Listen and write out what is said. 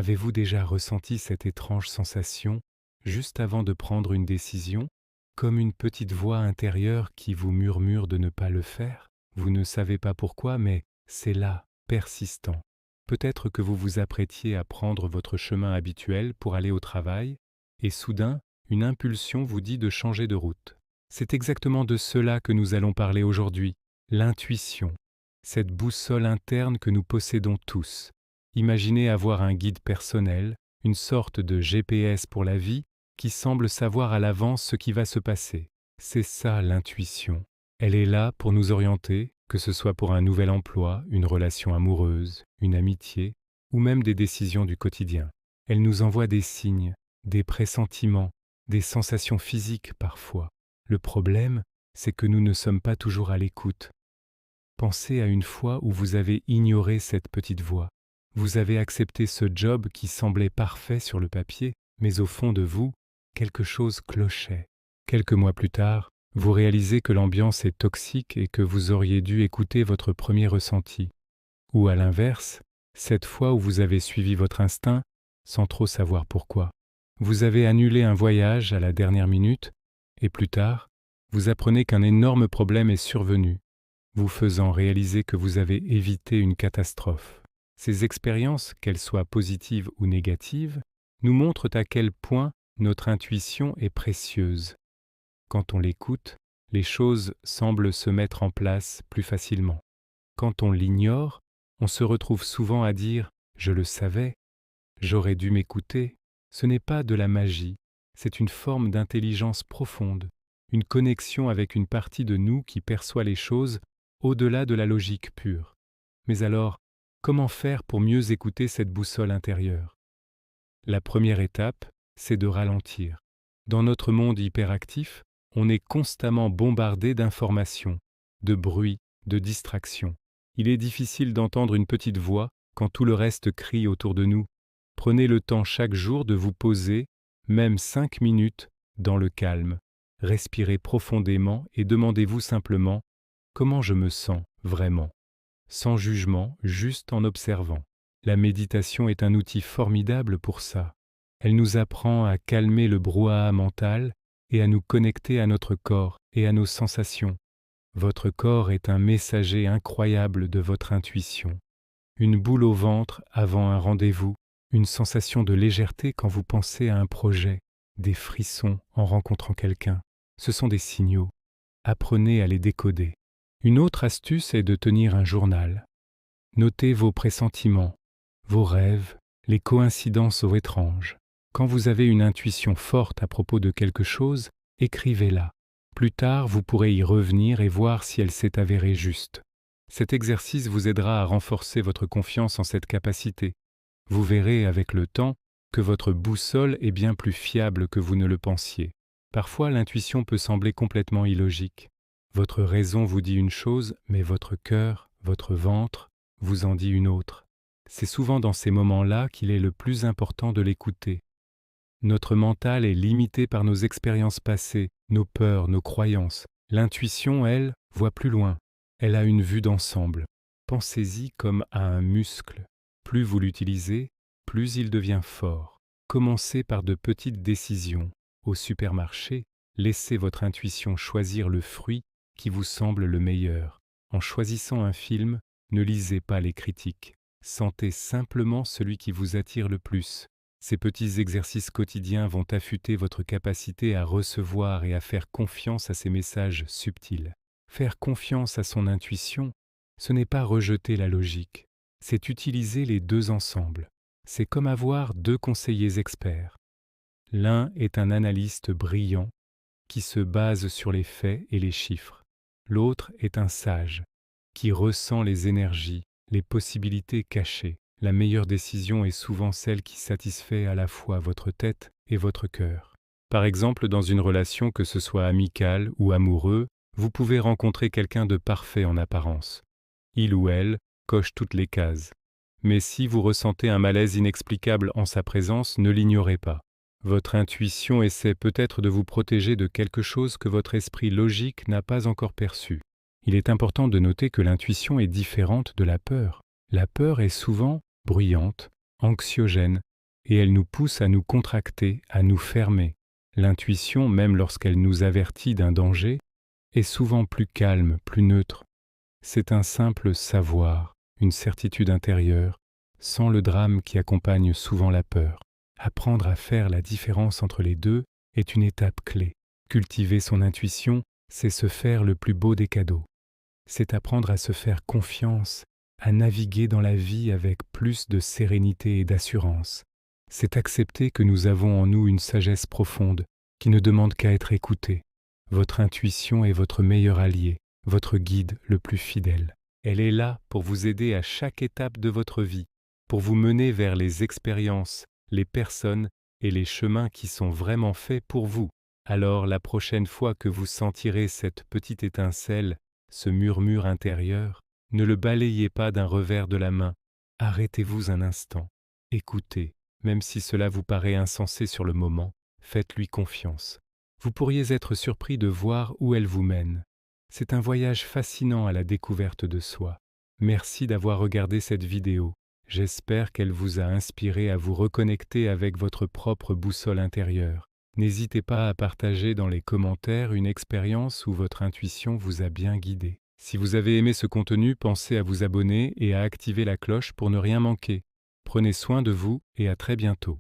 Avez-vous déjà ressenti cette étrange sensation juste avant de prendre une décision, comme une petite voix intérieure qui vous murmure de ne pas le faire? Vous ne savez pas pourquoi, mais c'est là, persistant. Peut-être que vous vous apprêtiez à prendre votre chemin habituel pour aller au travail, et soudain, une impulsion vous dit de changer de route. C'est exactement de cela que nous allons parler aujourd'hui, l'intuition, cette boussole interne que nous possédons tous. Imaginez avoir un guide personnel, une sorte de GPS pour la vie, qui semble savoir à l'avance ce qui va se passer. C'est ça l'intuition. Elle est là pour nous orienter, que ce soit pour un nouvel emploi, une relation amoureuse, une amitié, ou même des décisions du quotidien. Elle nous envoie des signes, des pressentiments, des sensations physiques parfois. Le problème, c'est que nous ne sommes pas toujours à l'écoute. Pensez à une fois où vous avez ignoré cette petite voix. Vous avez accepté ce job qui semblait parfait sur le papier, mais au fond de vous, quelque chose clochait. Quelques mois plus tard, vous réalisez que l'ambiance est toxique et que vous auriez dû écouter votre premier ressenti. Ou à l'inverse, cette fois où vous avez suivi votre instinct sans trop savoir pourquoi. Vous avez annulé un voyage à la dernière minute et plus tard, vous apprenez qu'un énorme problème est survenu, vous faisant réaliser que vous avez évité une catastrophe. Ces expériences, qu'elles soient positives ou négatives, nous montrent à quel point notre intuition est précieuse. Quand on l'écoute, les choses semblent se mettre en place plus facilement. Quand on l'ignore, on se retrouve souvent à dire « je le savais »,« j'aurais dû m'écouter ». Ce n'est pas de la magie, c'est une forme d'intelligence profonde, une connexion avec une partie de nous qui perçoit les choses au-delà de la logique pure. Mais alors, comment faire pour mieux écouter cette boussole intérieure? La première étape, c'est de ralentir. Dans notre monde hyperactif, on est constamment bombardé d'informations, de bruits, de distractions. Il est difficile d'entendre une petite voix quand tout le reste crie autour de nous. Prenez le temps chaque jour de vous poser, même 5 minutes, dans le calme. Respirez profondément et demandez-vous simplement « Comment je me sens vraiment ?» Sans jugement, juste en observant. La méditation est un outil formidable pour ça. Elle nous apprend à calmer le brouhaha mental et à nous connecter à notre corps et à nos sensations. Votre corps est un messager incroyable de votre intuition. Une boule au ventre avant un rendez-vous, une sensation de légèreté quand vous pensez à un projet, des frissons en rencontrant quelqu'un. Ce sont des signaux. Apprenez à les décoder. Une autre astuce est de tenir un journal. Notez vos pressentiments, vos rêves, les coïncidences étranges. Quand vous avez une intuition forte à propos de quelque chose, écrivez-la. Plus tard, vous pourrez y revenir et voir si elle s'est avérée juste. Cet exercice vous aidera à renforcer votre confiance en cette capacité. Vous verrez avec le temps que votre boussole est bien plus fiable que vous ne le pensiez. Parfois, l'intuition peut sembler complètement illogique. Votre raison vous dit une chose, mais votre cœur, votre ventre, vous en dit une autre. C'est souvent dans ces moments-là qu'il est le plus important de l'écouter. Notre mental est limité par nos expériences passées, nos peurs, nos croyances. L'intuition, elle, voit plus loin. Elle a une vue d'ensemble. Pensez-y comme à un muscle. Plus vous l'utilisez, plus il devient fort. Commencez par de petites décisions. Au supermarché, laissez votre intuition choisir le fruit qui vous semble le meilleur. En choisissant un film, ne lisez pas les critiques. Sentez simplement celui qui vous attire le plus. Ces petits exercices quotidiens vont affûter votre capacité à recevoir et à faire confiance à ces messages subtils. Faire confiance à son intuition, ce n'est pas rejeter la logique, c'est utiliser les deux ensemble. C'est comme avoir deux conseillers experts. L'un est un analyste brillant qui se base sur les faits et les chiffres. L'autre est un sage qui ressent les énergies, les possibilités cachées. La meilleure décision est souvent celle qui satisfait à la fois votre tête et votre cœur. Par exemple, dans une relation, que ce soit amicale ou amoureux, vous pouvez rencontrer quelqu'un de parfait en apparence. Il ou elle coche toutes les cases. Mais si vous ressentez un malaise inexplicable en sa présence, ne l'ignorez pas. Votre intuition essaie peut-être de vous protéger de quelque chose que votre esprit logique n'a pas encore perçu. Il est important de noter que l'intuition est différente de la peur. La peur est souvent bruyante, anxiogène, et elle nous pousse à nous contracter, à nous fermer. L'intuition, même lorsqu'elle nous avertit d'un danger, est souvent plus calme, plus neutre. C'est un simple savoir, une certitude intérieure, sans le drame qui accompagne souvent la peur. Apprendre à faire la différence entre les deux est une étape clé. Cultiver son intuition, c'est se faire le plus beau des cadeaux. C'est apprendre à se faire confiance, à naviguer dans la vie avec plus de sérénité et d'assurance. C'est accepter que nous avons en nous une sagesse profonde qui ne demande qu'à être écoutée. Votre intuition est votre meilleur allié, votre guide le plus fidèle. Elle est là pour vous aider à chaque étape de votre vie, pour vous mener vers les expériences, les personnes et les chemins qui sont vraiment faits pour vous. Alors la prochaine fois que vous sentirez cette petite étincelle, ce murmure intérieur, ne le balayez pas d'un revers de la main. Arrêtez-vous un instant. Écoutez, même si cela vous paraît insensé sur le moment, faites-lui confiance. Vous pourriez être surpris de voir où elle vous mène. C'est un voyage fascinant à la découverte de soi. Merci d'avoir regardé cette vidéo. J'espère qu'elle vous a inspiré à vous reconnecter avec votre propre boussole intérieure. N'hésitez pas à partager dans les commentaires une expérience où votre intuition vous a bien guidé. Si vous avez aimé ce contenu, pensez à vous abonner et à activer la cloche pour ne rien manquer. Prenez soin de vous et à très bientôt.